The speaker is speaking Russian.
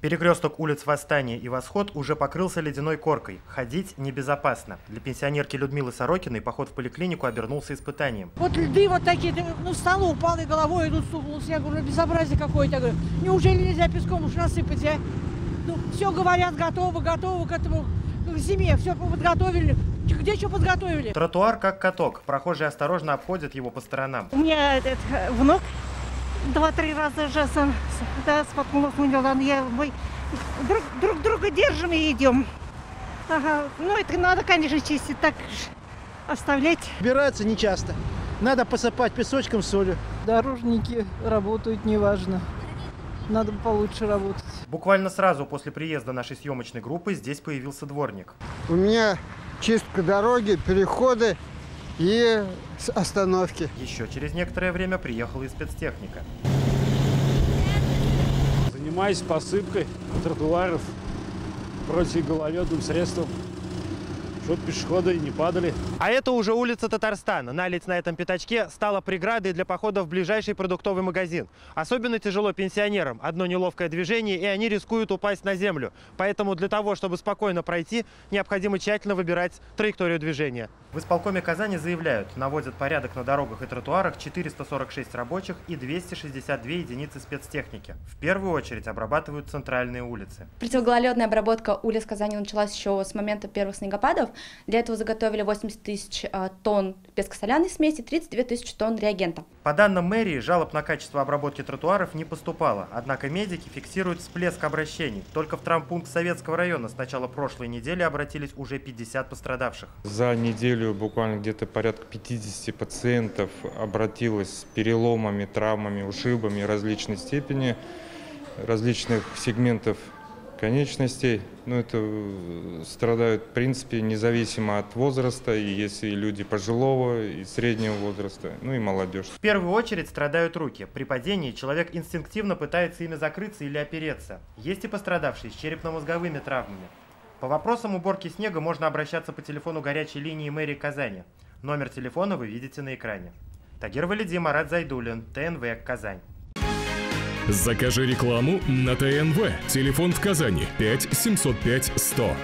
Перекресток улиц Восстания и Восход уже покрылся ледяной коркой. Ходить небезопасно. Для пенсионерки Людмилы Сорокиной поход в поликлинику обернулся испытанием. Вот льды вот такие, ну встала, упала и головой идут стукнулся. Я говорю, безобразие какое-то. Я говорю, неужели нельзя песком уж насыпать, а? Ну, все говорят, готовы к этому, к зиме, все подготовили. Где что подготовили? Тротуар как каток. Прохожие осторожно обходят его по сторонам. У меня внук 2-3 раза уже споткнулся, мы друг друга держим и идем. Ага. Ну это надо, конечно, чистить, так оставлять. Убираться нечасто. Надо посыпать песочком, солью. Дорожники работают, неважно. Надо получше работать. Буквально сразу после приезда нашей съемочной группы здесь появился дворник. У меня чистка дороги, переходы и остановки. Еще через некоторое время приехала и спецтехника. Занимаюсь посыпкой тротуаров противогололедным средством, чтобы пешеходы не падали. А это уже улица Татарстана. Наледь на этом пятачке стала преградой для похода в ближайший продуктовый магазин. Особенно тяжело пенсионерам. Одно неловкое движение, и они рискуют упасть на землю. Поэтому для того, чтобы спокойно пройти, необходимо тщательно выбирать траекторию движения. В исполкоме Казани заявляют, наводят порядок на дорогах и тротуарах 446 рабочих и 262 единицы спецтехники. В первую очередь обрабатывают центральные улицы. Противогололедная обработка улиц Казани началась еще с момента первых снегопадов. Для этого заготовили 80 тысяч тонн песко-соляной смеси, 32 тысячи тонн реагента. По данным мэрии, жалоб на качество обработки тротуаров не поступало. Однако медики фиксируют всплеск обращений. Только в травмпункт Советского района с начала прошлой недели обратились уже 50 пострадавших. За неделю буквально где-то порядка 50 пациентов обратилось с переломами, травмами, ушибами различной степени, различных сегментов конечностей. Но это страдают, в принципе, независимо от возраста, и если люди пожилого и среднего возраста, ну и молодежь. В первую очередь страдают руки. При падении человек инстинктивно пытается ими закрыться или опереться. Есть и пострадавшие с черепно-мозговыми травмами. По вопросам уборки снега можно обращаться по телефону горячей линии мэрии Казани. Номер телефона вы видите на экране. Тагир Валиди, Марат Зайдуллин, ТНВ, Казань. Закажи рекламу на ТНВ. Телефон в Казани 5 705 100.